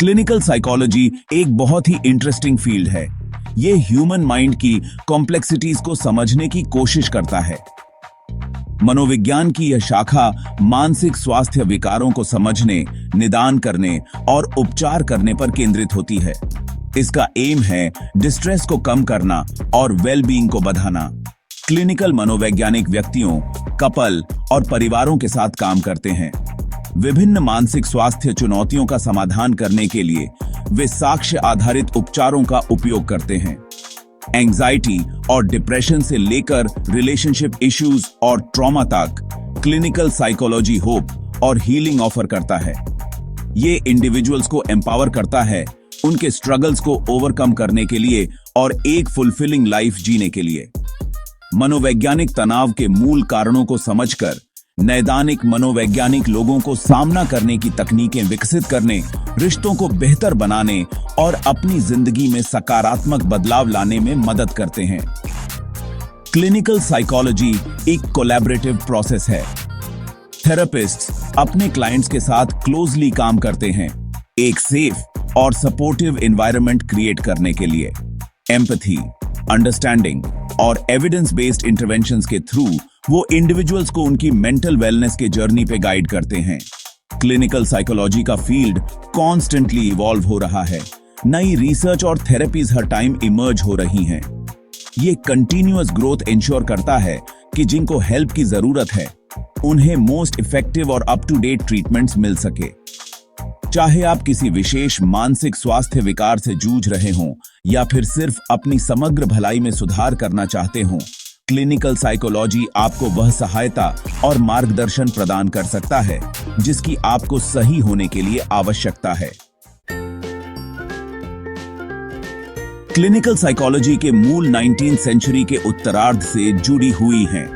Clinical psychology एक बहुत ही interesting field है। ये ह्यूमन माइंड की कॉम्प्लेक्सिटीज को समझने की कोशिश करता है। मनोविज्ञान की यह शाखा मानसिक स्वास्थ्य विकारों को समझने, निदान करने और उपचार करने पर केंद्रित होती है। इसका एम है डिस्ट्रेस को कम करना और वेलबींग को बढ़ाना। क्लिनिकल मनोवैज्ञानिक व्यक्तियों, कपल और परिवारों के साथ काम करते हैं। विभिन्न मानसिक स्वास्थ्य चुनौतियों का समाधान करने के लिए वे साक्ष्य आधारित उपचारों का उपयोग करते हैं। एंजाइटी और डिप्रेशन से लेकर रिलेशनशिप इश्यूज और ट्रॉमा तक क्लिनिकल साइकोलॉजी होप और हीलिंग ऑफर करता है। ये इंडिविजुअल्स को एम्पावर करता है उनके स्ट्रगल्स को ओवरकम करने के लिए और एक फुलफिलिंग लाइफ जीने के लिए। मनोवैज्ञानिक तनाव के मूल कारणों को समझकर नैदानिक मनोवैज्ञानिक लोगों को सामना करने की तकनीकें विकसित करने, रिश्तों को बेहतर बनाने और अपनी जिंदगी में सकारात्मक बदलाव लाने में मदद करते हैं। क्लिनिकल साइकोलॉजी एक कोलैबोरेटिव प्रोसेस है। थेरेपिस्ट्स अपने क्लाइंट्स के साथ क्लोजली काम करते हैं, एक सेफ और सपोर्टिव एनवायरनमेंट क्रिएट करने के लिए। एम्पैथी, अंडरस्टैंडिंग और एविडेंस बेस्ड इंटरवेंशंस के थ्रू वो इंडिविजुअल्स को उनकी मेंटल वेलनेस के जर्नी पे गाइड करते हैं। क्लिनिकल साइकोलॉजी का फील्ड कॉन्स्टेंटली इवॉल्व हो रहा है। नई रिसर्च और थेरेपीज हर टाइम इमर्ज हो रही हैं। ये कंटिन्यूअस ग्रोथ इंश्योर करता है कि जिनको हेल्प की जरूरत है उन्हें मोस्ट इफेक्टिव और अप टू डेट ट्रीटमेंट्स मिल सके। चाहे आप किसी विशेष मानसिक स्वास्थ्य विकार से जूझ रहे हों या फिर सिर्फ अपनी समग्र भलाई में सुधार करना चाहते हों, क्लिनिकल साइकोलॉजी आपको वह सहायता और मार्गदर्शन प्रदान कर सकता है जिसकी आपको सही होने के लिए आवश्यकता है। क्लिनिकल साइकोलॉजी के मूल 19वीं सेंचुरी के उत्तरार्ध से जुड़ी हुई हैं।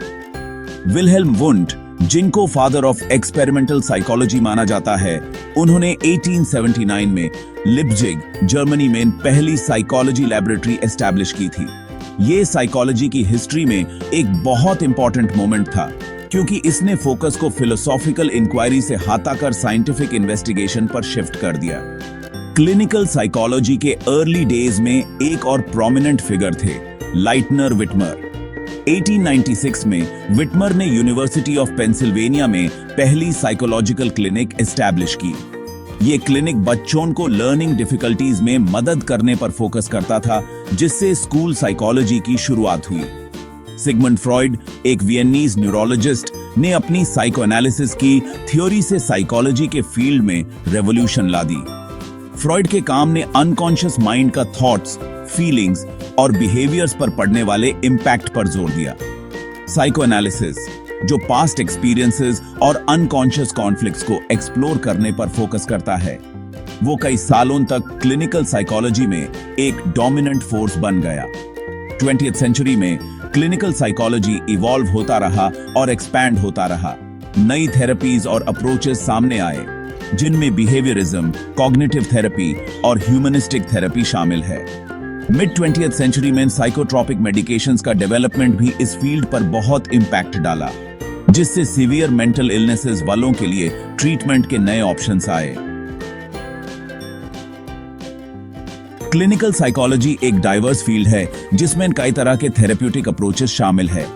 विल्हेल्म वुंड, जिनको फादर ऑफ एक्सपेरिमेंटल साइकोलॉजी माना जाता है, उन्होंने 1879 में लिप्जिग, जर्मनी में पहली साइकोलॉजी लैबोरेटरी एस्टैब्लिश की थी। ये साइकोलॉजी की हिस्ट्री में एक बहुत इंपॉर्टेंट मोमेंट था क्योंकि इसने फोकस को फिलोसॉफिकल इंक्वायरी से हटाकर साइंटिफिक इन्वेस्टिगेशन पर शिफ्ट कर दिया। क्लिनिकल साइकोलॉजी के अर्ली डेज में एक और प्रोमिनेंट फिगर थे, लाइटनर विटमर। 1896 में विटमर ने यूनिवर्सिटी ऑफ पेंसिल्वेनिया में पहली साइकोलॉजिकल क्लिनिक एस्टैब्लिश की। ये क्लिनिक बच्चों को लर्निंग डिफिकल्टीज में मदद करने पर फोकस करता था, जिससे स्कूल साइकोलॉजी की शुरुआत हुई। सिगमंड फ्रॉइड, एक वियनीज न्यूरोलॉजिस्ट, ने अपनी साइकोएनालिसिस की थ्योरी से साइकोलॉजी के फील्ड में रेवोल्यूशन ला दी। फ्रॉइड के काम ने अनकॉन्शियस माइंड का थॉट्स, फीलिंग्स और बिहेवियर्स पर पड़ने वाले इम्पैक्ट पर जोर दिया। साइकोएनालिसिस, जो पास्ट एक्सपीरियंसेस और अनकॉन्शियस कॉन्फ्लिक्ट्स को एक्सप्लोर करने पर फोकस करता है, वो कई सालों तक क्लिनिकल साइकोलॉजी में एक डोमिनेंट फोर्स बन गया। 20वीं सेंचुरी में क्लिनिकल साइकोलॉजी इवॉल्व होता रहा और एक्सपैंड होता रहा। नई थेरेपीज और अप्रोचेस सामने आए, जिनमें बिहेवियरिज्म, कॉग्निटिव थेरेपी और ह्यूमनिस्टिक थेरेपी शामिल है। मिड 20वीं सेंचुरी में साइकोट्रोपिक मेडिकेशंस का डेवलपमेंट भी इस फील्ड पर बहुत इम्पैक्ट डाला, जिससे सीवियर मेंटल इलनेसेस वालों के लिए ट्रीटमेंट के नए ऑप्शंस आए। क्लिनिकल साइकोलॉजी एक डाइवर्स फील्ड है जिसमें कई तरह के थेरेप्यूटिक अप्रोचेस शामिल है।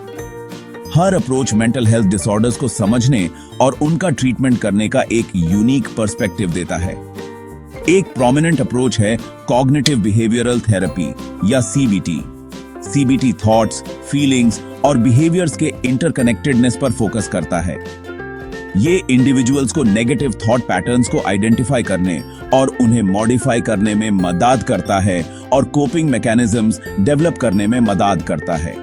हर अप्रोच मेंटल हेल्थ डिसऑर्डर्स को समझने और उनका ट्रीटमेंट करने का एक यूनिक पर्सपेक्टिव देता है। एक प्रोमिनेंट अप्रोच है कॉग्निटिव बिहेवियरल थेरेपी या सीबीटी। सीबीटी थॉट्स, फीलिंग्स और बिहेवियर्स के इंटरकनेक्टेडनेस पर फोकस करता है। ये इंडिविजुअल्स को नेगेटिव थॉट पैटर्न्स को आइडेंटिफाई करने और उन्हें मॉडिफाई करने में मदद करता है और कोपिंग मैकेनिज्म्स डेवलप करने में मदद करता है।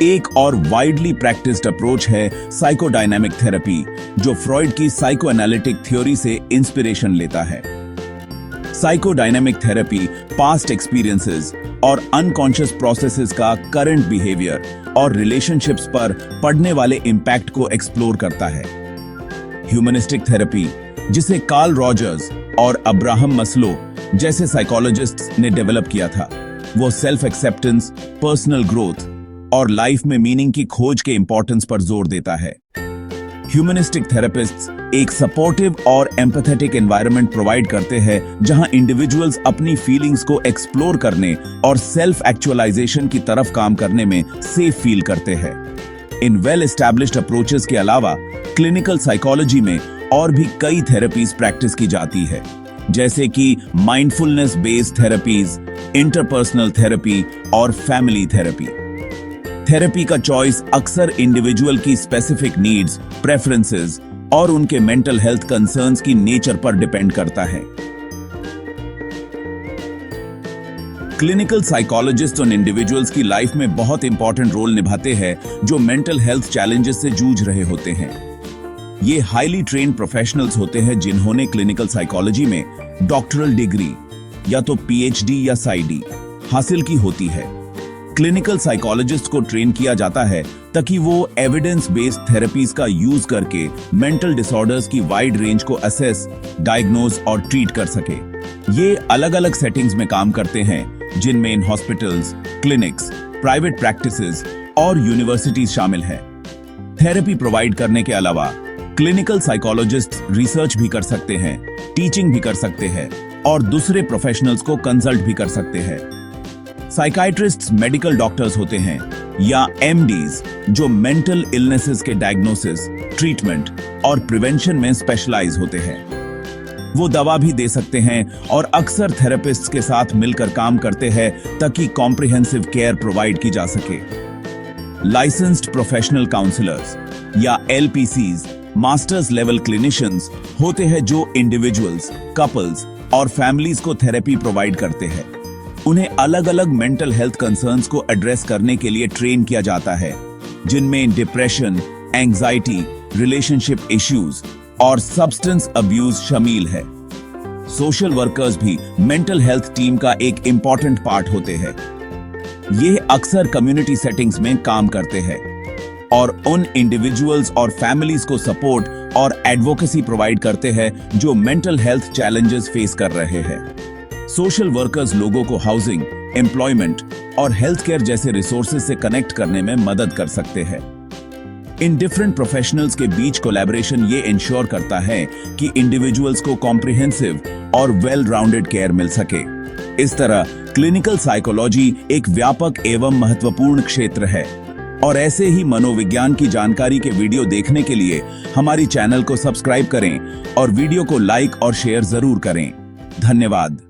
एक और वाइडली प्रैक्टिस्ड अप्रोच है साइकोडायनामिक थेरेपी, जो फ्रॉइड की साइकोएनालिटिक थ्योरी से इंस्पिरेशन लेता है। साइकोडायनामिक थेरेपी पास्ट एक्सपीरियंसेस और अनकॉन्शियस प्रोसेसेस का करंट बिहेवियर और रिलेशनशिप्स पर पड़ने वाले इम्पैक्ट को एक्सप्लोर करता है। ह्यूमनिस्टिक थेरेपी, जिसे कार्ल रॉजर्स और अब्राहम मस्लो जैसे साइकोलॉजिस्ट्स ने डेवलप किया था, वो सेल्फ एक्सेप्टेंस, पर्सनल ग्रोथ और लाइफ में मीनिंग की खोज के इंपॉर्टेंस पर जोर देता है। ह्यूमनिस्टिक थेरेपिस्ट्स एक सपोर्टिव और एम्पैथेटिक एनवायरनमेंट प्रोवाइड करते हैं जहां इंडिविजुअल्स अपनी फीलिंग्स को एक्सप्लोर करने और सेल्फ एक्चुअलाइजेशन की तरफ काम करने में सेफ फील करते हैं। इन वेल एस्टैब्लिश्ड अप्रोचेस के अलावा क्लिनिकल साइकोलॉजी में और भी कई थेरेपीज प्रैक्टिस की जाती है, जैसे कि mindfulness based therapies, interpersonal therapy और फैमिली थेरेपी। थेरेपी का चॉइस अक्सर इंडिविजुअल की स्पेसिफिक नीड्स, प्रेफरेंसेस और उनके मेंटल हेल्थ कंसर्न्स की नेचर पर डिपेंड करता है। क्लिनिकल साइकोलॉजिस्ट उन इंडिविजुअल्स की लाइफ में बहुत इंपॉर्टेंट रोल निभाते हैं जो मेंटल हेल्थ चैलेंजेस से जूझ रहे होते हैं। ये हाईली ट्रेन्ड प्रोफेशनल्स होते हैं जिन्होंने क्लिनिकल साइकोलॉजी में डॉक्टरल डिग्री या तो पीएचडी या साइडी हासिल की होती है। क्लिनिकल साइकोलॉजिस्ट को ट्रेन किया जाता है ताकि वो एविडेंस बेस्ड थेरेपीज का यूज करके मेंटल डिसऑर्डर्स की वाइड रेंज को असेस, डायग्नोज और ट्रीट कर सके। ये अलग अलग सेटिंग्स में काम करते हैं जिनमें in hospitals, clinics, private practices और यूनिवर्सिटीज शामिल है। थेरेपी प्रोवाइड करने के अलावा क्लिनिकल साइकोलॉजिस्ट रिसर्च भी कर सकते हैं, टीचिंग भी कर सकते हैं और दूसरे प्रोफेशनल्स को कंसल्ट भी कर सकते हैं। साइकाइट्रिस्ट्स मेडिकल डॉक्टर्स होते हैं या एमडीज जो मेंटल इलनेसेस के डायग्नोसिस, ट्रीटमेंट और प्रिवेंशन में स्पेशलाइज होते हैं। वो दवा भी दे सकते हैं और अक्सर थेरेपिस्ट्स के साथ मिलकर काम करते हैं ताकि कॉम्प्रिहेंसिव केयर प्रोवाइड की जा सके। लाइसेंस्ड प्रोफेशनल काउंसलर्स या एलपीसीज मास्टर्स लेवल क्लिनिशियंस होते हैं जो इंडिविजुअल्स, कपल्स और फैमिलीज को थेरेपी प्रोवाइड करते हैं। उन्हें अलग अलग मेंटल हेल्थ कंसर्न्स को एड्रेस करने के लिए ट्रेन किया जाता है, जिनमें डिप्रेशन, एंजाइटी, रिलेशनशिप इश्यूज और सब्सटेंस अब्यूज शामिल है। सोशल वर्कर्स भी मेंटल हेल्थ टीम का एक इंपॉर्टेंट पार्ट होते हैं। ये अक्सर कम्युनिटी सेटिंग्स में काम करते हैं और उन इंडिविजुअल्स और फैमिलीज को सपोर्ट और एडवोकेसी प्रोवाइड करते हैं जो मेंटल हेल्थ चैलेंजेस फेस कर रहे हैं। सोशल वर्कर्स लोगों को हाउसिंग, एम्प्लॉयमेंट और हेल्थ केयर जैसे रिसोर्सेज से कनेक्ट करने में मदद कर सकते हैं। इन डिफरेंट प्रोफेशनल्स के बीच कोलैबोरेशन ये इंश्योर करता है कि इंडिविजुअल्स को कॉम्प्रिहेंसिव और वेल राउंडेड केयर मिल सके। इस तरह क्लिनिकल साइकोलॉजी एक व्यापक एवं महत्वपूर्ण क्षेत्र है और ऐसे ही मनोविज्ञान की जानकारी के वीडियो देखने के लिए हमारी चैनल को सब्सक्राइब करें और वीडियो को लाइक और शेयर जरूर करें। धन्यवाद।